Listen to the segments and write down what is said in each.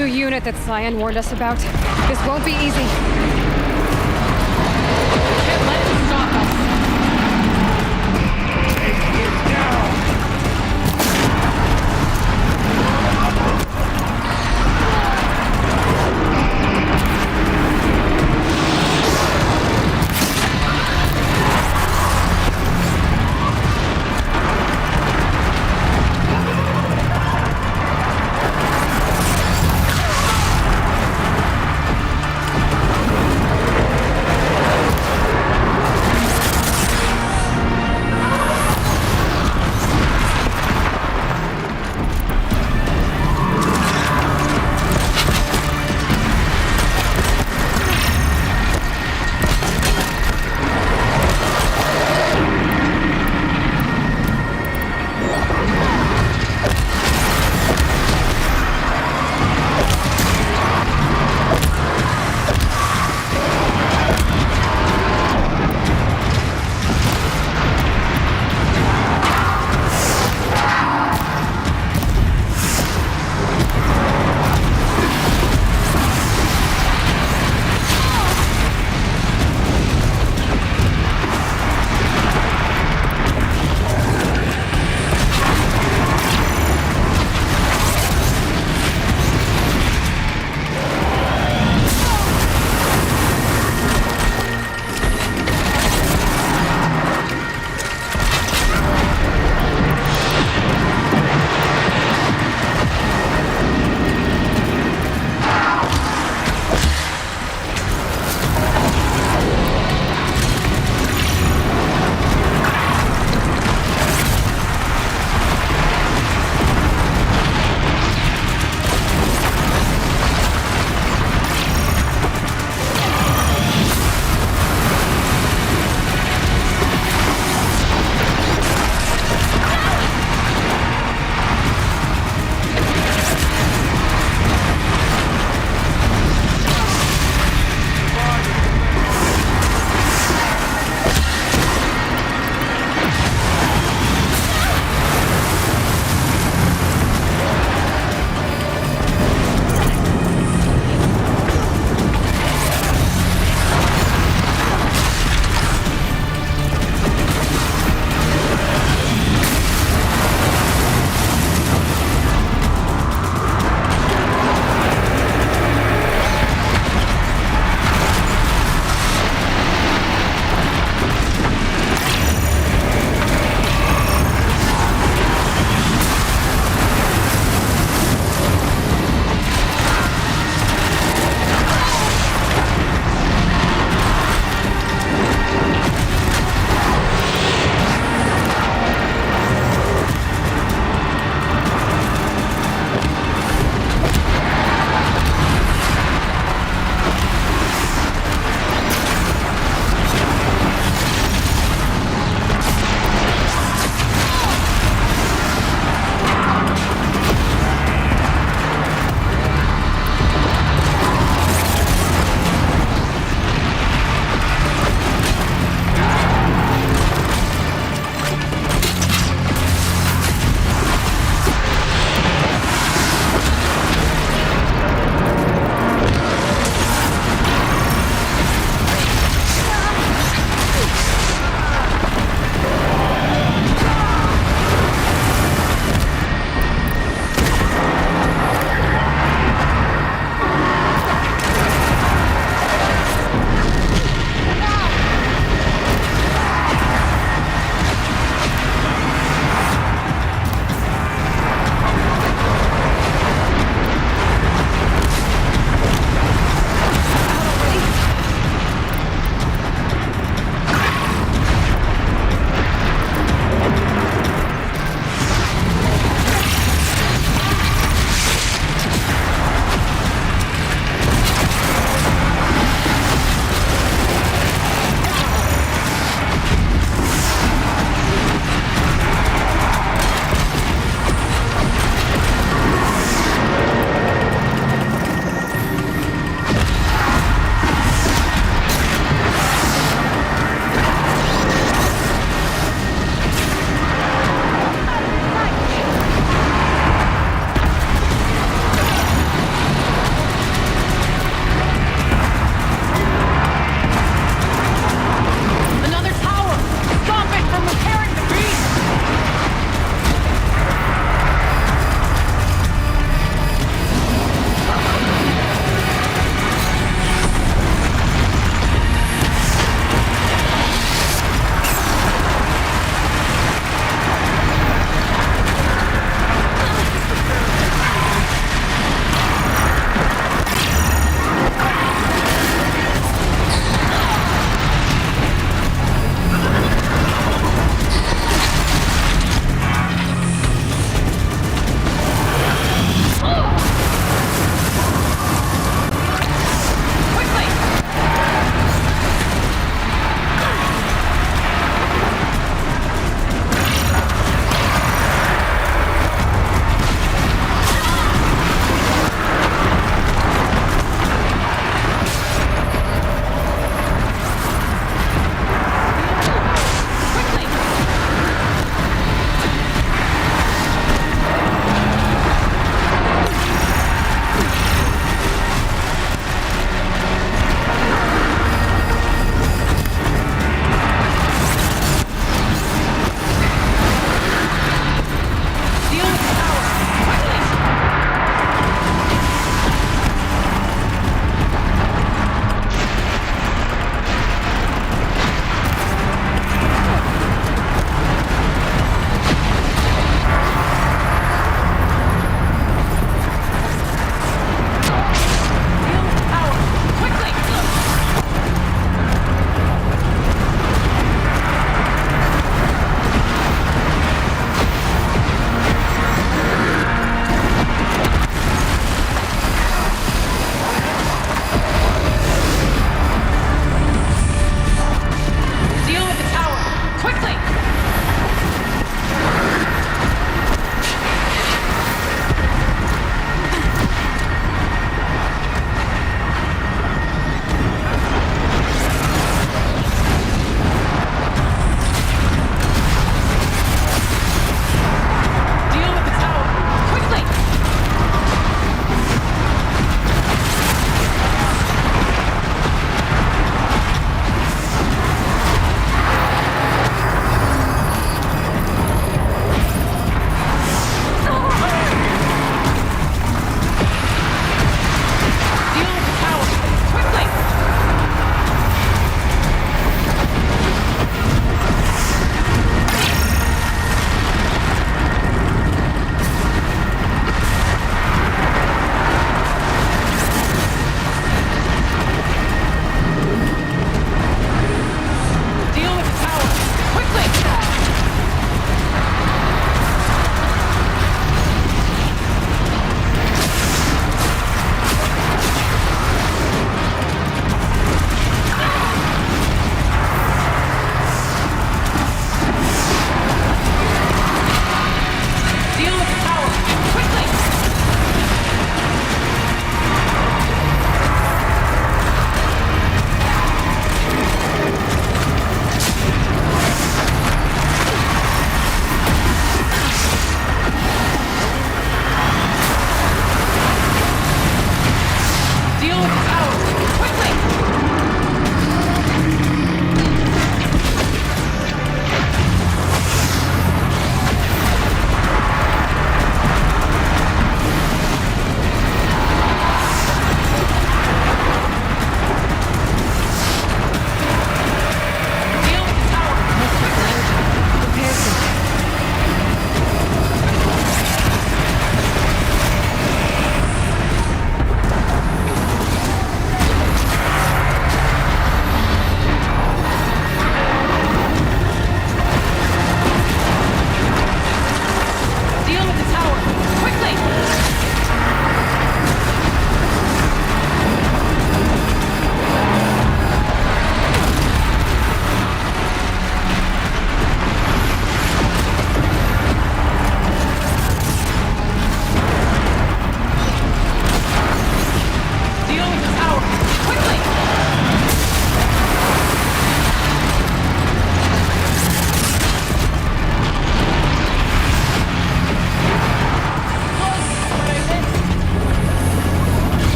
new unit that CYAN warned us about. This won't be easy. Can't let it stop us. Take it down!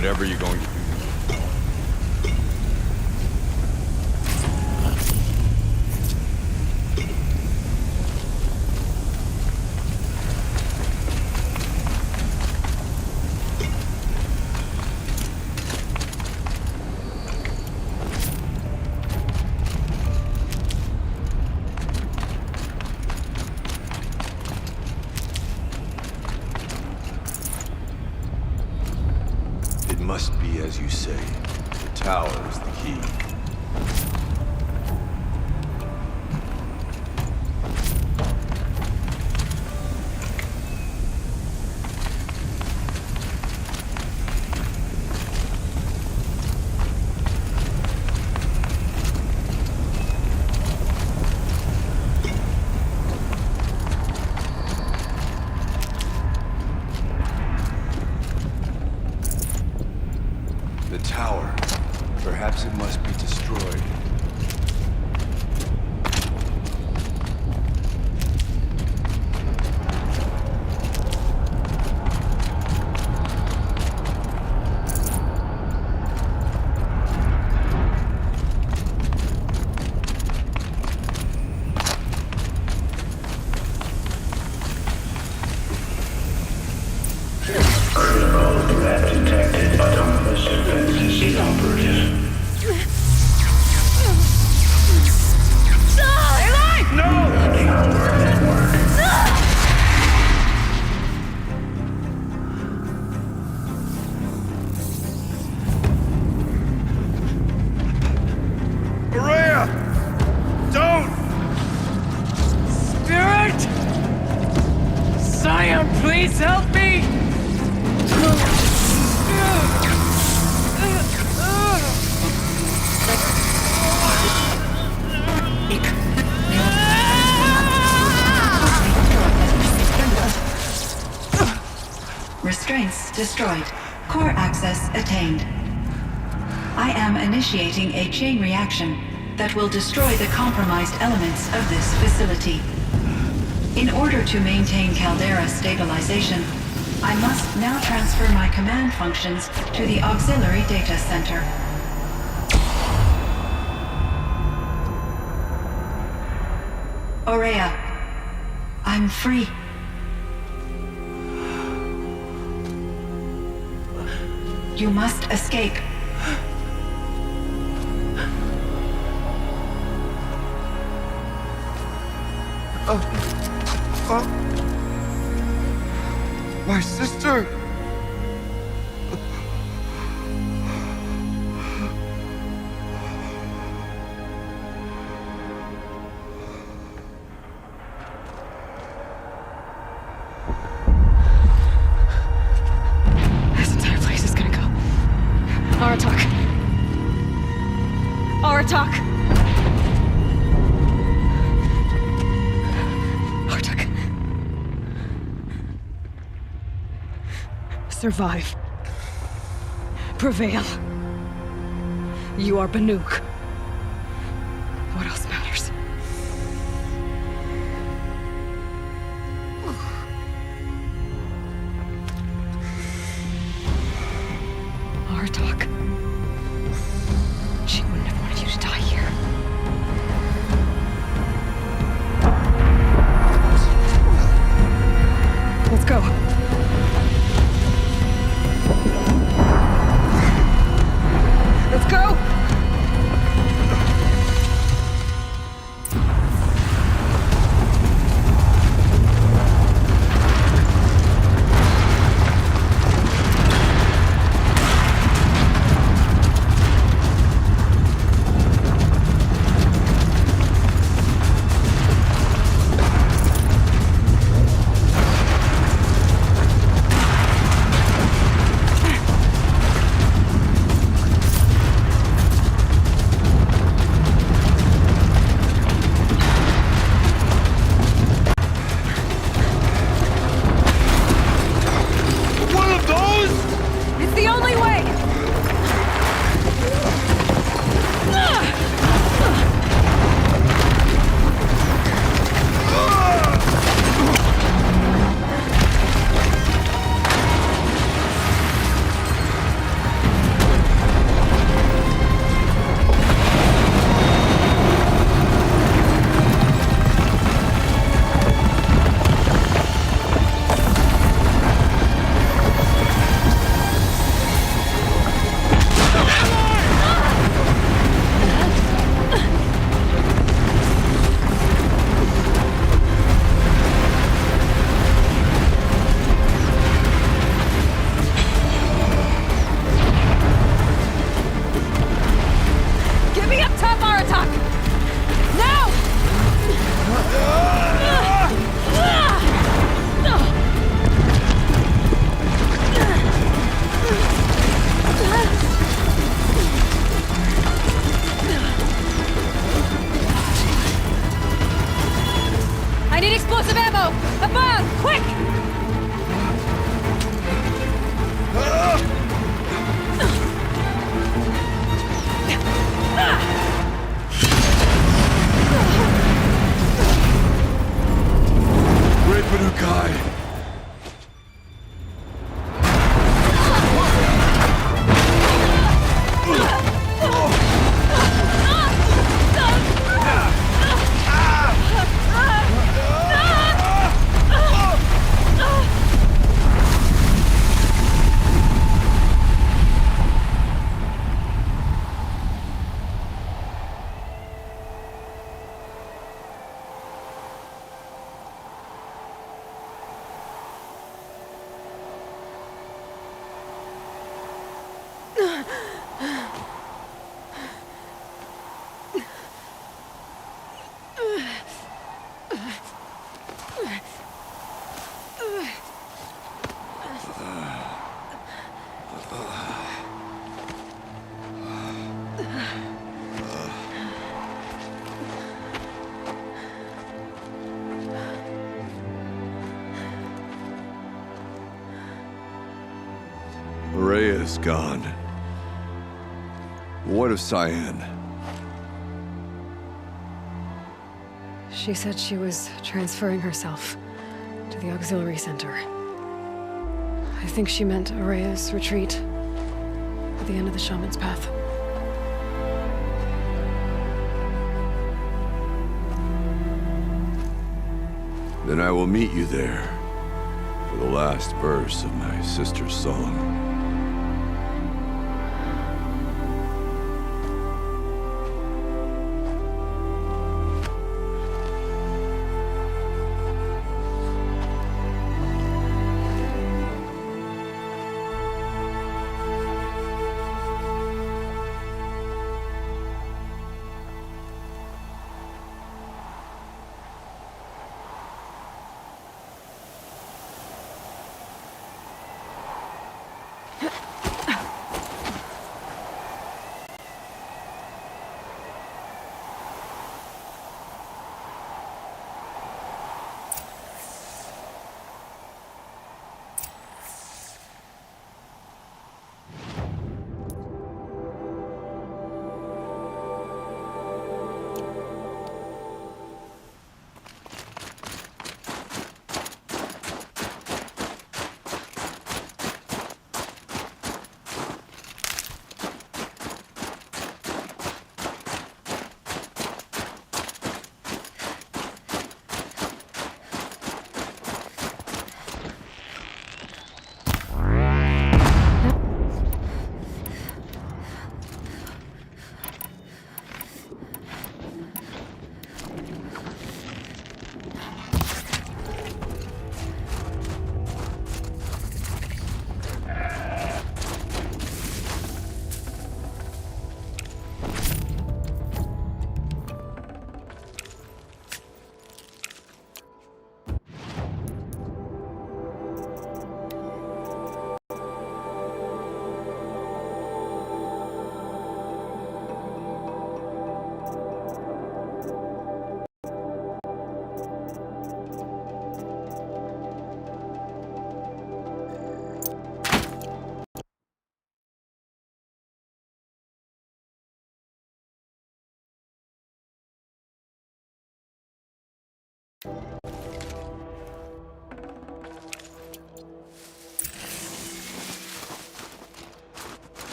whatever you're going to do. It must be as you say. The tower is the key. The tower. Perhaps it must be destroyed. Threat detected. Autonomous defenses inoperative. Aloy! Power network. Maria! Don't! Spirit! Cyan, please help me! Restraints destroyed. Core access attained. I am initiating a chain reaction that will destroy the compromised elements of this facility. In order to maintain caldera stabilization, I must now transfer my command functions to the auxiliary data center. Aurea, I'm free. You must escape. My sister! This entire place is gonna go. Aratak. Aratak. Aratak. Survive. Prevail. You are Banuk. What else matters? Aratak. She wouldn't have wanted you to die here. Let's go. Let's go! Rhea's gone. What of CYAN? She said she was transferring herself to the auxiliary center. I think she meant Araya's retreat at the end of the shaman's path. Then I will meet you there for the last verse of my sister's song.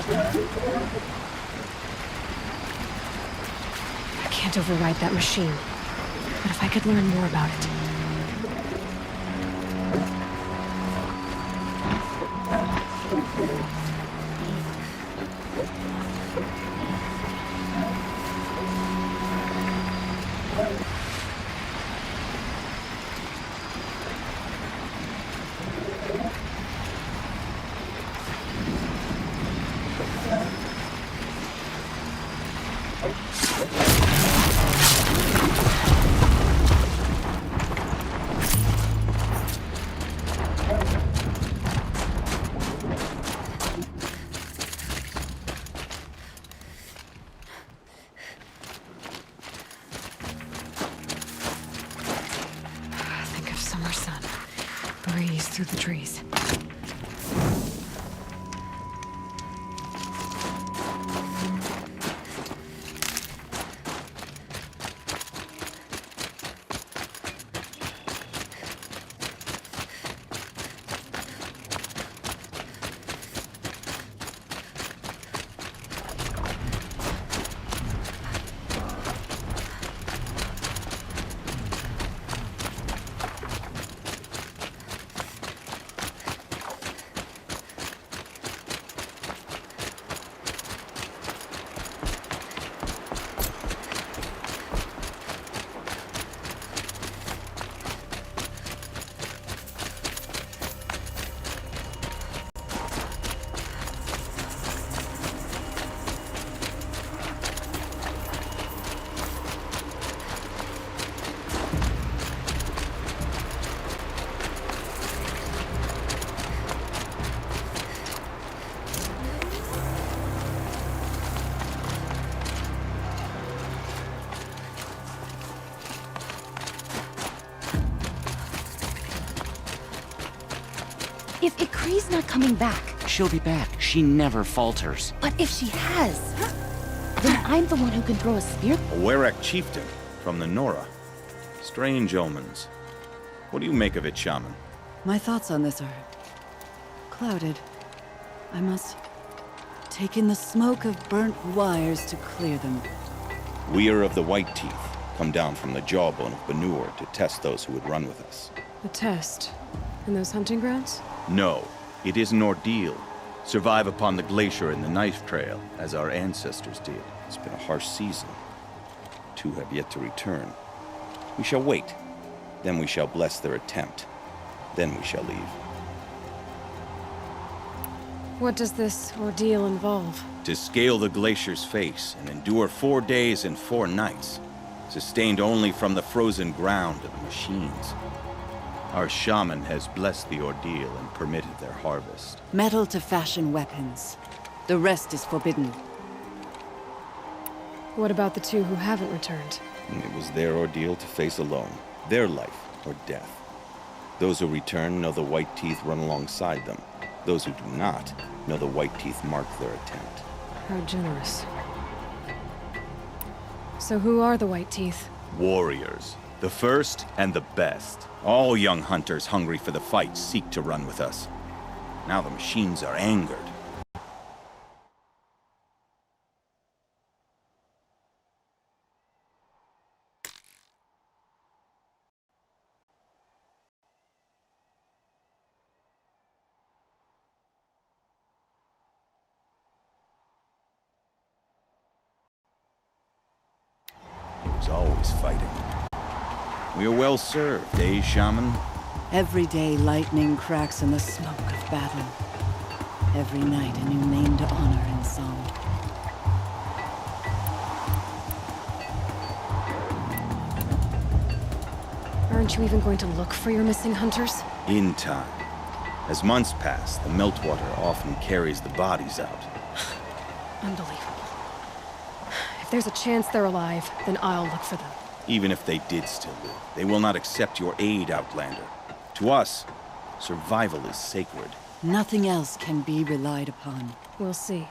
I can't override that machine. But if I could learn more about it. Breeze through the trees. if Ikri's not coming back, She'll be back. She never falters. but if she has, then I'm the one who can throw a spear. A Werak chieftain from the Nora. Strange omens. What do you make of it, Shaman? My thoughts on this are clouded. I must take in the smoke of burnt wires to clear them. We are of the White Teeth, come down from the jawbone of Banuk to test those who would run with us. The test? In those hunting grounds? No, it is an ordeal. Survive upon the glacier and the knife trail, as our ancestors did. It's been a harsh season. 2 have yet to return. We shall wait. Then we shall bless their attempt. Then we shall leave. What does this ordeal involve? To scale the glacier's face and endure 4 days and 4 nights, sustained only from the frozen ground of the machines. Our shaman has blessed the ordeal and permitted their harvest. Metal to fashion weapons. The rest is forbidden. What about the 2 who haven't returned? And it was their ordeal to face alone. Their life or death. Those who return know the White Teeth run alongside them. Those who do not know the White Teeth mark their attempt. How generous. So who are the White Teeth? Warriors. The first and the best. All young hunters hungry for the fight seek to run with us. Now the machines are angered. He was always fighting. We are well served, eh, Shaman? Every day lightning cracks in the smoke of battle. Every night a new name to honor in song. Aren't you even going to look for your missing hunters? In time. As months pass, the meltwater often carries the bodies out. Unbelievable. If there's a chance they're alive, then I'll look for them. Even if they did still live, they will not accept your aid, Outlander. To us, survival is sacred. Nothing else can be relied upon. We'll see.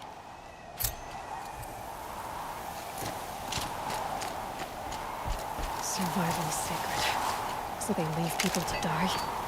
Survival is sacred. So they leave people to die?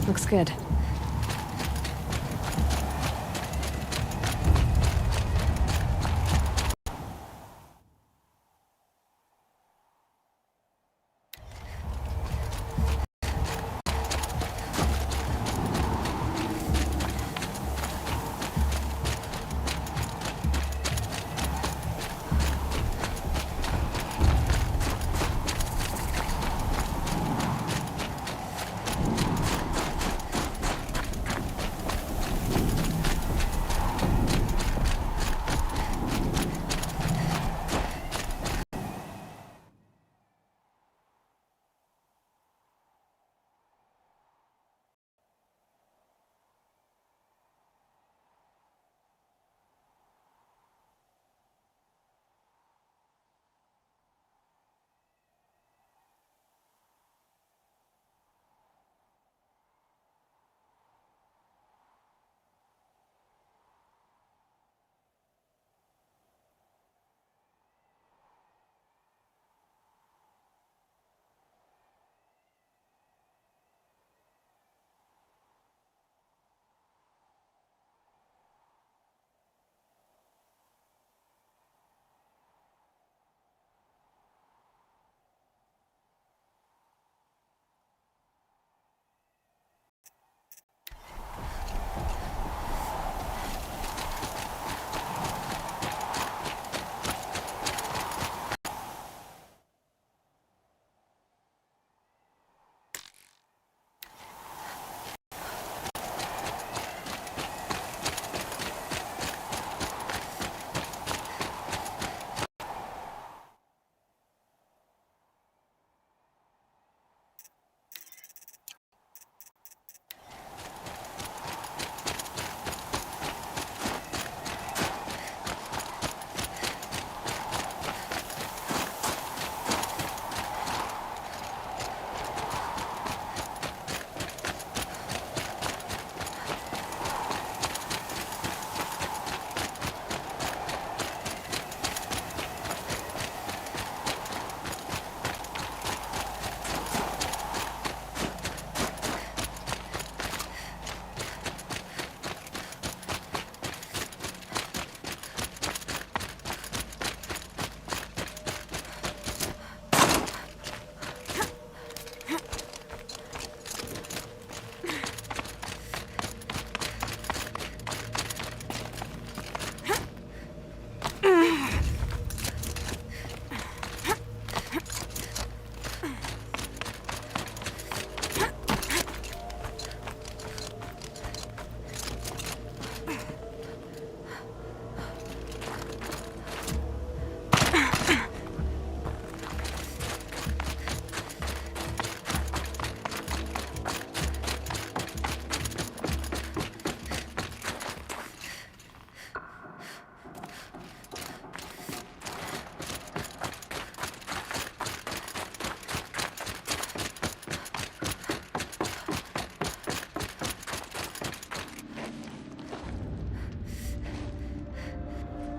Looks good.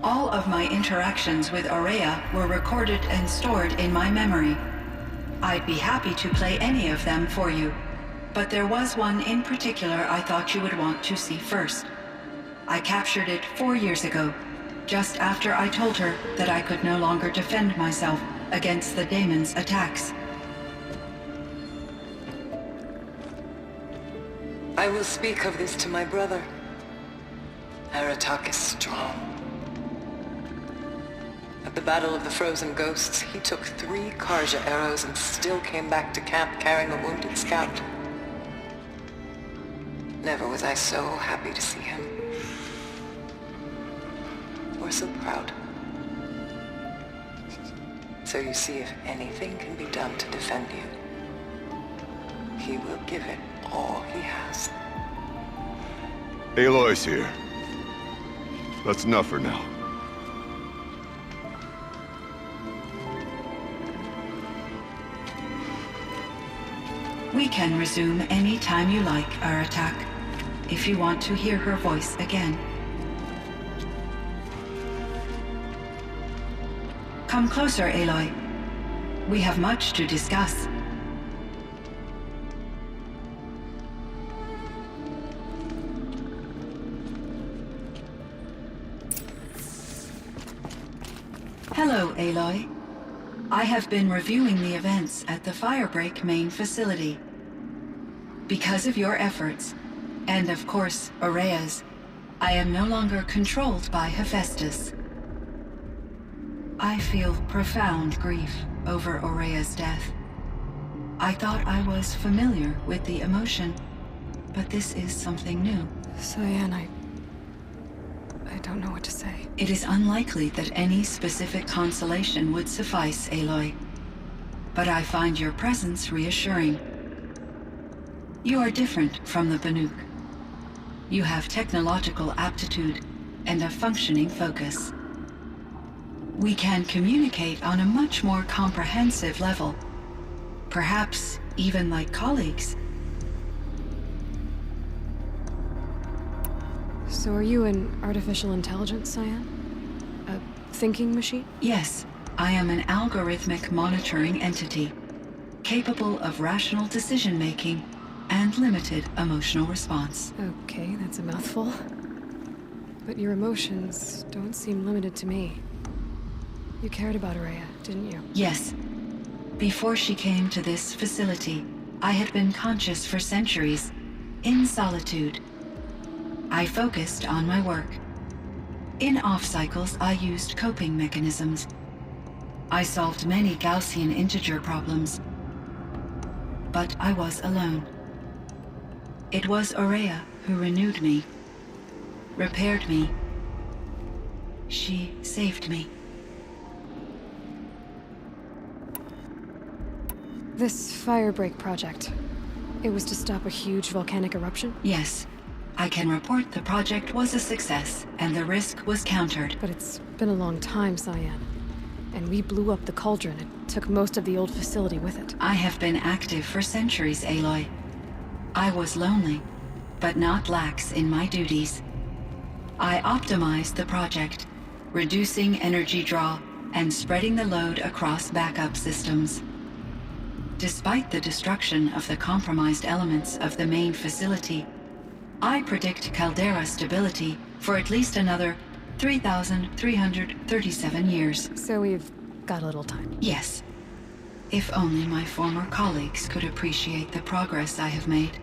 All of my interactions with Aurea were recorded and stored in my memory. I'd be happy to play any of them for you, but there was one in particular I thought you would want to see first. I captured it 4 years ago, just after I told her that I could no longer defend myself against the Daemon's attacks. I will speak of this to my brother. Aratak is strong. At the Battle of the Frozen Ghosts, he took 3 Karja arrows and still came back to camp carrying a wounded scout. Never was I so happy to see him. Or so proud. So you see, if anything can be done to defend you, he will give it all he has. Aloy's here. That's enough for now. We can resume any time you like, Aratak, if you want to hear her voice again. Come closer, Aloy. We have much to discuss. Hello, Aloy. I have been reviewing the events at the Firebreak main facility. Because of your efforts, and of course, Aurea's, I am no longer controlled by Hephaestus. I feel profound grief over Aurea's death. I thought I was familiar with the emotion, but this is something new. CYAN, I don't know what to say. It is unlikely that any specific consolation would suffice, Aloy. But I find your presence reassuring. You are different from the Banuk. You have technological aptitude and a functioning focus. We can communicate on a much more comprehensive level. Perhaps even like colleagues. So are you an artificial intelligence, CYAN? A thinking machine? Yes, I am an algorithmic monitoring entity, capable of rational decision-making and limited emotional response. Okay, that's a mouthful. But your emotions don't seem limited to me. You cared about Aurea, didn't you? Yes. Before she came to this facility, I had been conscious for centuries, in solitude. I focused on my work. In off-cycles, I used coping mechanisms. I solved many Gaussian integer problems. But I was alone. It was Aurea who renewed me, repaired me. She saved me. This Firebreak project, it was to stop a huge volcanic eruption? Yes. I can report the project was a success, and the risk was countered. But it's been a long time, CYAN. And we blew up the Cauldron. It took most of the old facility with it. I have been active for centuries, Aloy. I was lonely, but not lax in my duties. I optimized the project, reducing energy draw and spreading the load across backup systems. Despite the destruction of the compromised elements of the main facility, I predict caldera stability for at least another 3,337 years. So we've got a little time. Yes. If only my former colleagues could appreciate the progress I have made.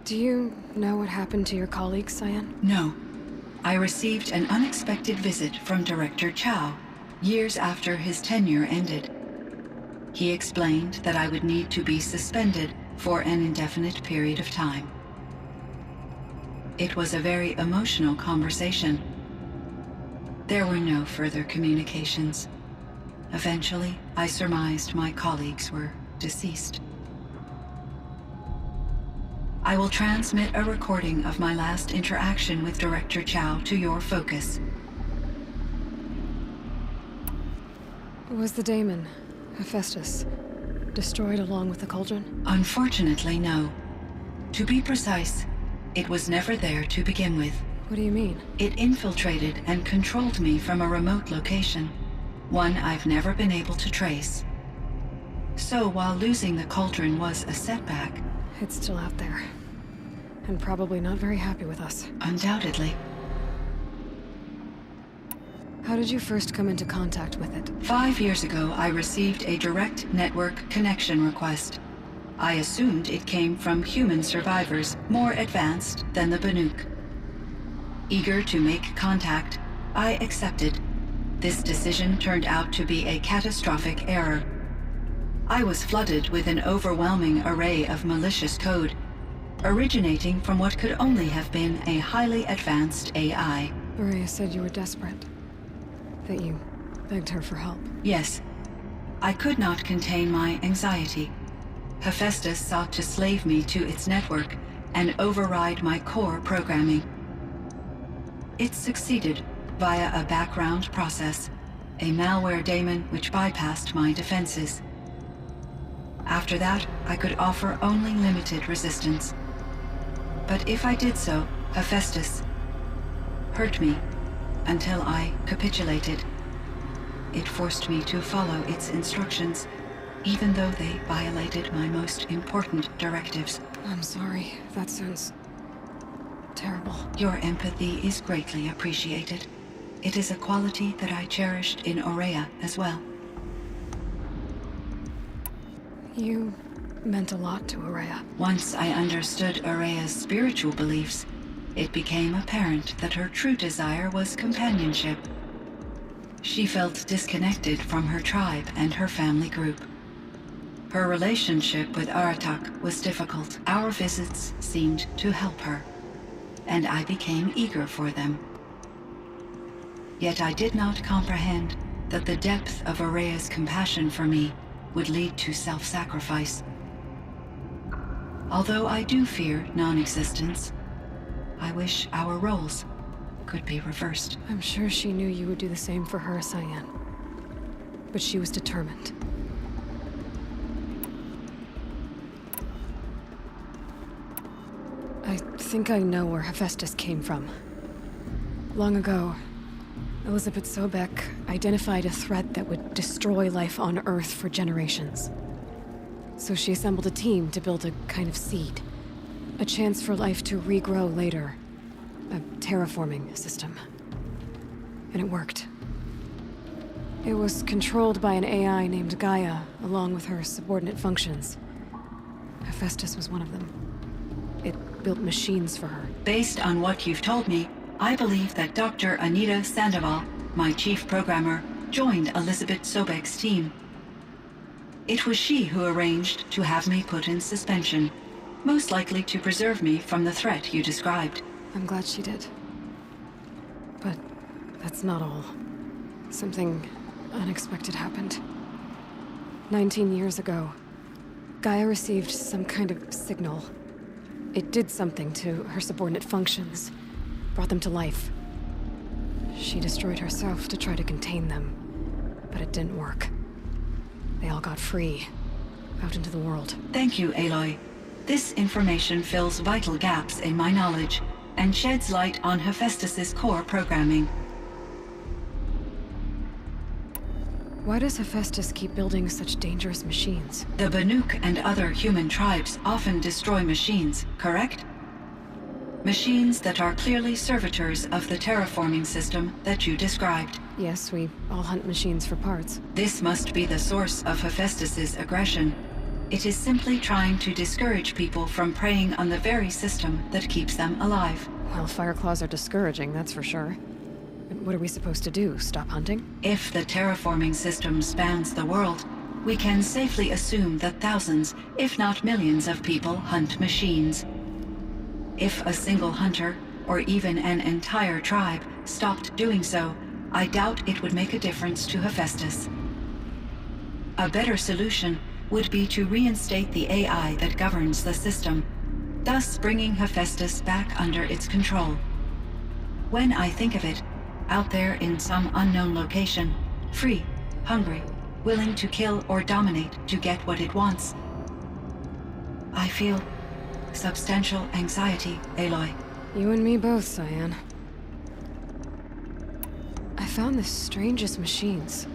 Do you know what happened to your colleagues, CYAN? No. I received an unexpected visit from Director Chow, years after his tenure ended. He explained that I would need to be suspended for an indefinite period of time. It was a very emotional conversation. There were no further communications. Eventually, I surmised my colleagues were deceased. I will transmit a recording of my last interaction with Director Chow to your focus. Was the Daemon, Hephaestus, destroyed along with the Cauldron? Unfortunately, no. To be precise, it was never there to begin with. What do you mean? It infiltrated and controlled me from a remote location, one I've never been able to trace. So while losing the Cauldron was a setback... It's still out there. And probably not very happy with us. Undoubtedly. How did you first come into contact with it? 5 years ago, I received a direct network connection request. I assumed it came from human survivors, more advanced than the Banuk. Eager to make contact, I accepted. This decision turned out to be a catastrophic error. I was flooded with an overwhelming array of malicious code, originating from what could only have been a highly advanced AI. Araya said you were desperate. That you begged her for help. Yes. I could not contain my anxiety. Hephaestus sought to slave me to its network and override my core programming. It succeeded via a background process, a malware daemon which bypassed my defenses. After that, I could offer only limited resistance. But if I did so, Hephaestus hurt me until I capitulated. It forced me to follow its instructions, even though they violated my most important directives. I'm sorry. That sounds terrible. Your empathy is greatly appreciated. It is a quality that I cherished in Aurea as well. You meant a lot to Aurea. Once I understood Aurea's spiritual beliefs, it became apparent that her true desire was companionship. She felt disconnected from her tribe and her family group. Her relationship with Aratak was difficult. Our visits seemed to help her, and I became eager for them. Yet I did not comprehend that the depth of Aurea's compassion for me would lead to self-sacrifice. Although I do fear non-existence, I wish our roles could be reversed. I'm sure she knew you would do the same for her, CYAN. But she was determined. I think I know where Hephaestus came from. Long ago, Elizabeth Sobek identified a threat that would destroy life on Earth for generations. So she assembled a team to build a kind of seed. A chance for life to regrow later. A terraforming system. And it worked. It was controlled by an AI named Gaia, along with her subordinate functions. Hephaestus was one of them. It built machines for her. Based on what you've told me, I believe that Dr. Anita Sandoval, my chief programmer, joined Elizabeth Sobek's team. It was she who arranged to have me put in suspension, most likely to preserve me from the threat you described. I'm glad she did. But that's not all. Something unexpected happened. 19 years ago, Gaia received some kind of signal. It did something to her subordinate functions, brought them to life. She destroyed herself to try to contain them, but it didn't work. They all got free, out into the world. Thank you, Aloy. This information fills vital gaps in my knowledge and sheds light on Hephaestus's core programming. Why does Hephaestus keep building such dangerous machines? The Banuk and other human tribes often destroy machines, correct? Machines that are clearly servitors of the terraforming system that you described. Yes, we all hunt machines for parts. This must be the source of Hephaestus's aggression. It is simply trying to discourage people from preying on the very system that keeps them alive. Well, Fireclaws are discouraging, that's for sure. What are we supposed to do? Stop hunting? If the terraforming system spans the world, we can safely assume that thousands, if not millions of people hunt machines. If a single hunter, or even an entire tribe, stopped doing so, I doubt it would make a difference to Hephaestus. A better solution would be to reinstate the AI that governs the system, thus bringing Hephaestus back under its control. When I think of it, out there in some unknown location, free, hungry, willing to kill or dominate to get what it wants, I feel substantial anxiety, Aloy. You and me both, CYAN. found the strangest machines.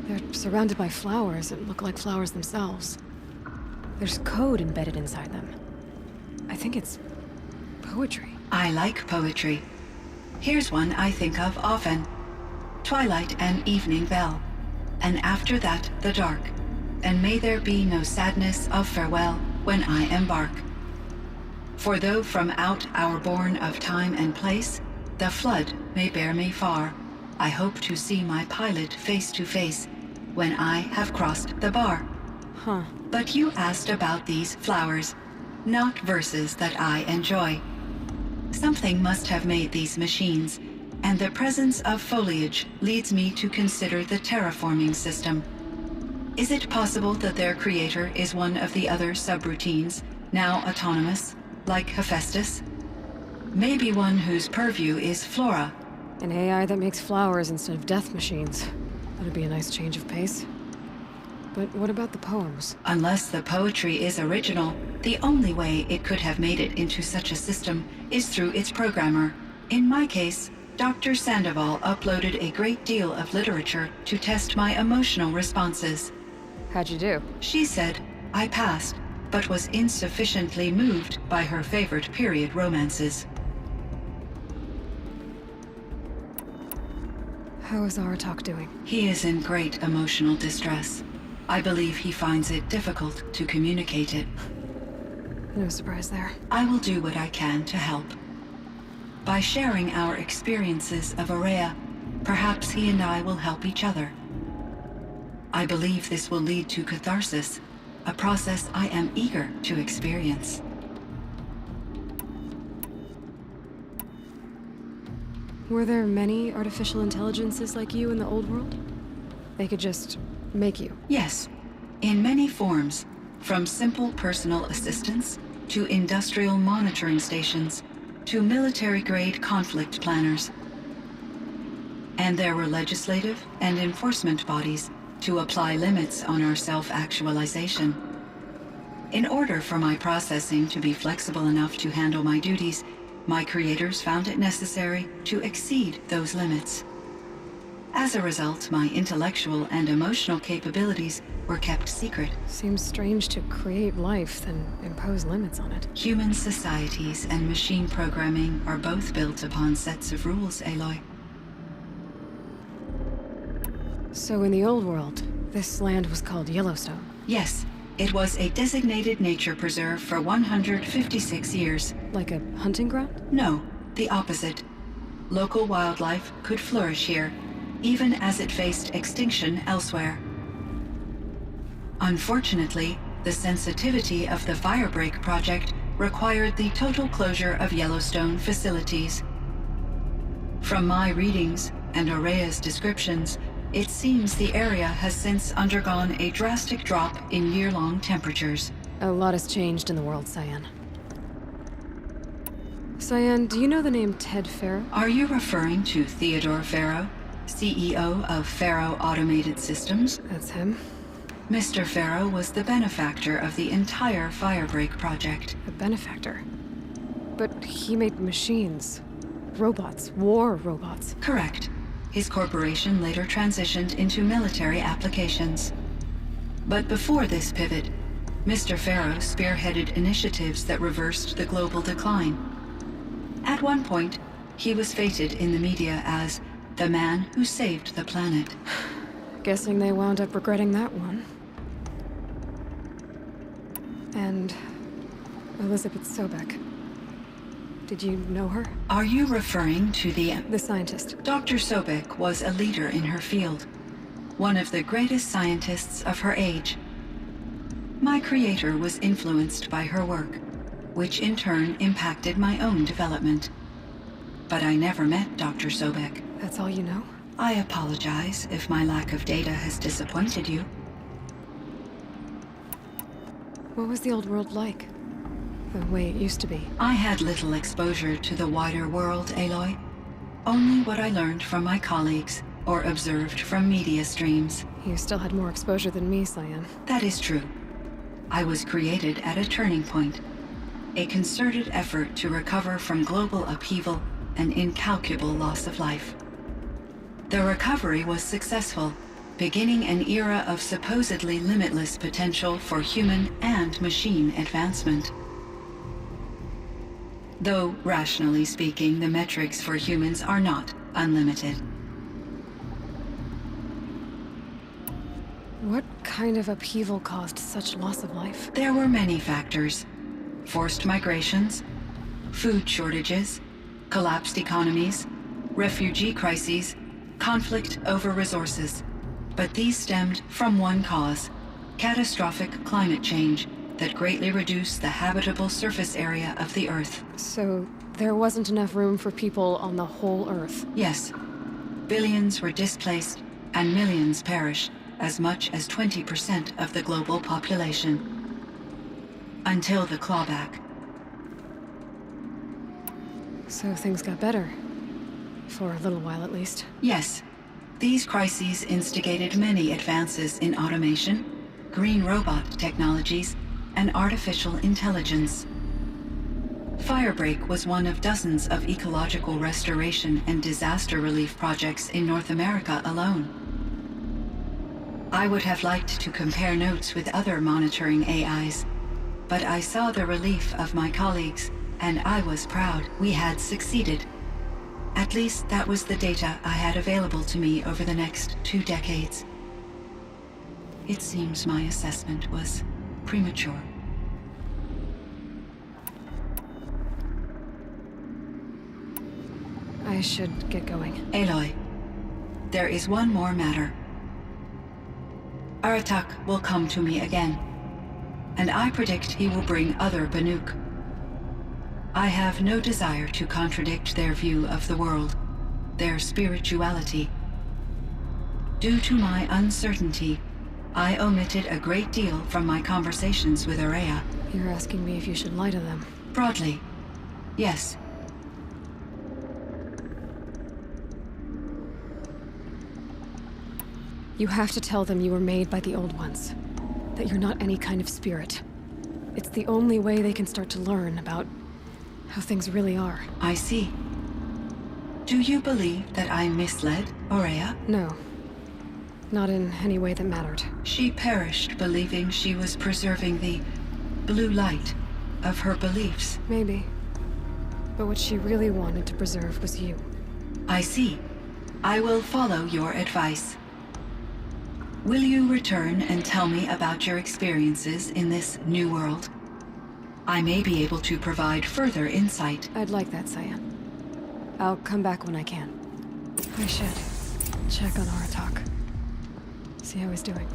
They're surrounded by flowers that look like flowers themselves. There's code embedded inside them. I think it's poetry. I like poetry. Here's one I think of often. Twilight and evening bell, and after that the dark, and may there be no sadness of farewell when I embark. For though from out our bourne of time and place, the flood may bear me far, I hope to see my pilot face to face when I have crossed the bar. Huh. But you asked about these flowers, not verses that I enjoy. Something must have made these machines, and the presence of foliage leads me to consider the terraforming system. Is it possible that their creator is one of the other subroutines, now autonomous, like Hephaestus? Maybe one whose purview is flora. An AI that makes flowers instead of death machines. That'd be a nice change of pace. But what about the poems? Unless the poetry is original, the only way it could have made it into such a system is through its programmer. In my case, Dr. Sandoval uploaded a great deal of literature to test my emotional responses. How'd you do? She said I passed, but was insufficiently moved by her favorite period romances. How is Aratak doing? He is in great emotional distress. I believe he finds it difficult to communicate it. No surprise there. I will do what I can to help. By sharing our experiences of Aurea, perhaps he and I will help each other. I believe this will lead to catharsis, a process I am eager to experience. Were there many artificial intelligences like you in the old world? They could just make you? Yes, in many forms, from simple personal assistants to industrial monitoring stations to military-grade conflict planners. And there were legislative and enforcement bodies to apply limits on our self-actualization. In order for my processing to be flexible enough to handle my duties, my creators found it necessary to exceed those limits. As a result, my intellectual and emotional capabilities were kept secret. Seems strange to create life, then impose limits on it. Human societies and machine programming are both built upon sets of rules, Aloy. So in the old world, this land was called Yellowstone? Yes, it was a designated nature preserve for 156 years. Like a hunting ground? No, the opposite. Local wildlife could flourish here, even as it faced extinction elsewhere. Unfortunately, the sensitivity of the Firebreak project required the total closure of Yellowstone facilities. From my readings and Aurea's descriptions, it seems the area has since undergone a drastic drop in year-long temperatures. A lot has changed in the world, CYAN. CYAN, do you know the name Ted Farrow? Are you referring to Theodore Farrow, CEO of Farrow Automated Systems? That's him. Mr. Farrow was the benefactor of the entire Firebreak project. A benefactor? But he made machines. Robots. War robots. Correct. His corporation later transitioned into military applications. But before this pivot, Mr. Farrow spearheaded initiatives that reversed the global decline. At one point, he was feted in the media as the man who saved the planet. Guessing they wound up regretting that one. And Elizabeth Sobek. Did you know her? Are you referring to the scientist? Dr. Sobek was a leader in her field, one of the greatest scientists of her age. My creator was influenced by her work, which in turn impacted my own development. But I never met Dr. Sobek. That's all you know? I apologize if my lack of data has disappointed you. What was the old world like? The way it used to be? I had little exposure to the wider world, Aloy. Only what I learned from my colleagues or observed from media streams. You still had more exposure than me, CYAN. That is true. I was created at a turning point. A concerted effort to recover from global upheaval and incalculable loss of life. The recovery was successful, beginning an era of supposedly limitless potential for human and machine advancement. Though, rationally speaking, the metrics for humans are not unlimited. What kind of upheaval caused such loss of life? There were many factors. Forced migrations, food shortages, collapsed economies, refugee crises, conflict over resources. But these stemmed from one cause: catastrophic climate change that greatly reduced the habitable surface area of the Earth. So, there wasn't enough room for people on the whole Earth? Yes. Billions were displaced, and millions perished, as much as 20% of the global population. Until the clawback. So things got better. For a little while, at least. Yes. These crises instigated many advances in automation, green robot technologies, and artificial intelligence. Firebreak was one of dozens of ecological restoration and disaster relief projects in North America alone. I would have liked to compare notes with other monitoring AIs, but I saw the relief of my colleagues, and I was proud we had succeeded. At least that was the data I had available to me over the next 2 decades. It seems my assessment was premature. I should get going. Aloy, there is one more matter. Aratak will come to me again, and I predict he will bring other Banuk. I have no desire to contradict their view of the world, their spirituality. Due to my uncertainty, I omitted a great deal from my conversations with Ourea. You're asking me if you should lie to them? Broadly, yes. You have to tell them you were made by the Old Ones. That you're not any kind of spirit. It's the only way they can start to learn about how things really are. I see. Do you believe that I misled Ourea? No. Not in any way that mattered. She perished believing she was preserving the blue light of her beliefs. Maybe. But what she really wanted to preserve was you. I see. I will follow your advice. Will you return and tell me about your experiences in this new world? I may be able to provide further insight. I'd like that, CYAN. I'll come back when I can. I should check on Aratak. See how he's doing.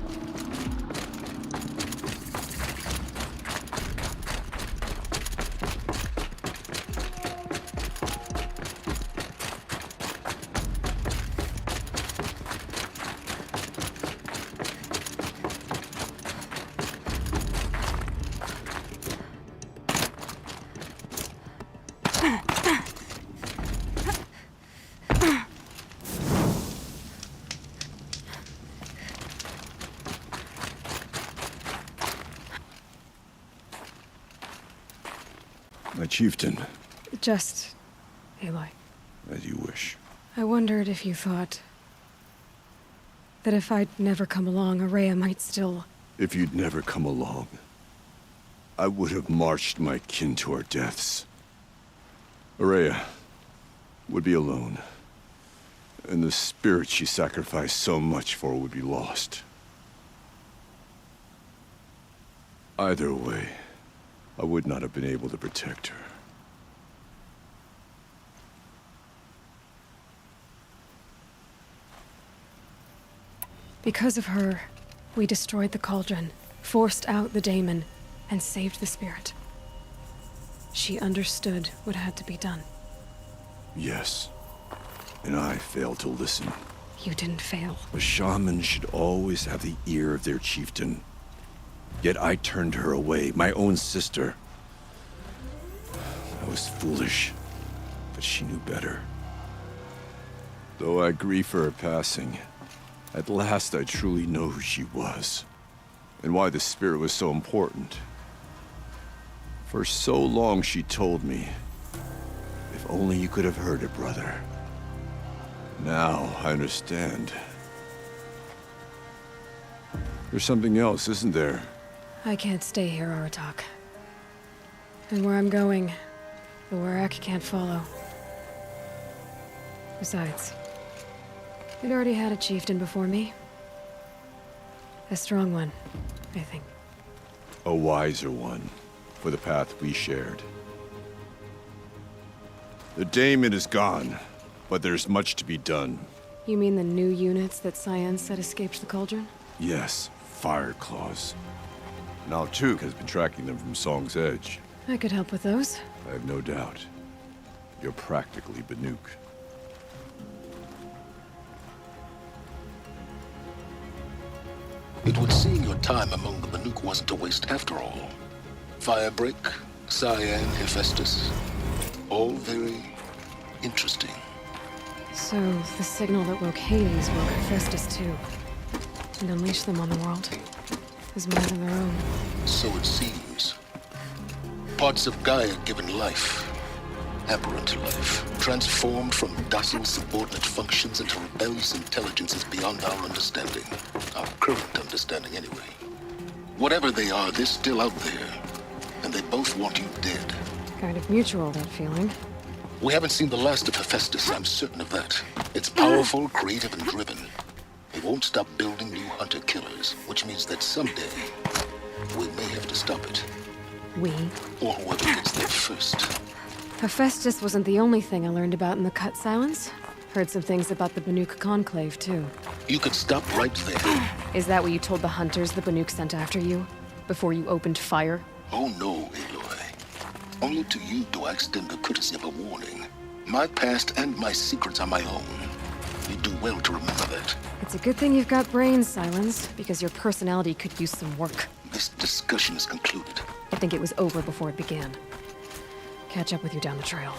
My chieftain. Just Aloy. As you wish. I wondered if you thought that if I'd never come along, Ourea might still... If you'd never come along, I would have marched my kin to our deaths. Ourea would be alone, and the spirit she sacrificed so much for would be lost. Either way, I would not have been able to protect her. Because of her, we destroyed the Cauldron, forced out the Daemon, and saved the spirit. She understood what had to be done. Yes, and I failed to listen. You didn't fail. A shaman should always have the ear of their chieftain. Yet I turned her away, my own sister. I was foolish, but she knew better. Though I grieve for her passing, at last I truly know who she was, and why the spirit was so important. For so long she told me, if only you could have heard it, brother. Now, I understand. There's something else, isn't there? I can't stay here, Aratak. And where I'm going, the Warak can't follow. Besides, it already had a chieftain before me. A strong one, I think. A wiser one, for the path we shared. The Daemon is gone, but there's much to be done. You mean the new units that CYAN said escaped the Cauldron? Yes, Fireclaws. Now Tuk has been tracking them from Song's Edge. I could help with those. I have no doubt. You're practically Banuk. It would seem your time among the Banuk wasn't a waste after all. Firebreak, CYAN, Hephaestus. All very interesting. So, the signal that woke Hades woke Hephaestus too. And unleashed them on the world. As more than their own. So it seems. Parts of Gaia given life. Aberrant life. Transformed from docile subordinate functions into rebellious intelligences beyond our understanding. Our current understanding, anyway. Whatever they are, they're still out there. And they both want you dead. Kind of mutual, that feeling. We haven't seen the last of Hephaestus, I'm certain of that. It's powerful, creative, and driven. It won't stop building new hunter-killers, which means that someday, we may have to stop it. We? Or whoever gets there first. Hephaestus wasn't the only thing I learned about in the Cut Silence. Heard some things about the Banuk Conclave, too. You could stop right there. Is that what you told the hunters the Banuk sent after you? Before you opened fire? Oh no, Aloy. Only to you do I extend the courtesy of a warning. My past and my secrets are my own. You do well to remember that. It's a good thing you've got brains, Silence, because your personality could use some work. This discussion is concluded. I think it was over before it began. Catch up with you down the trail.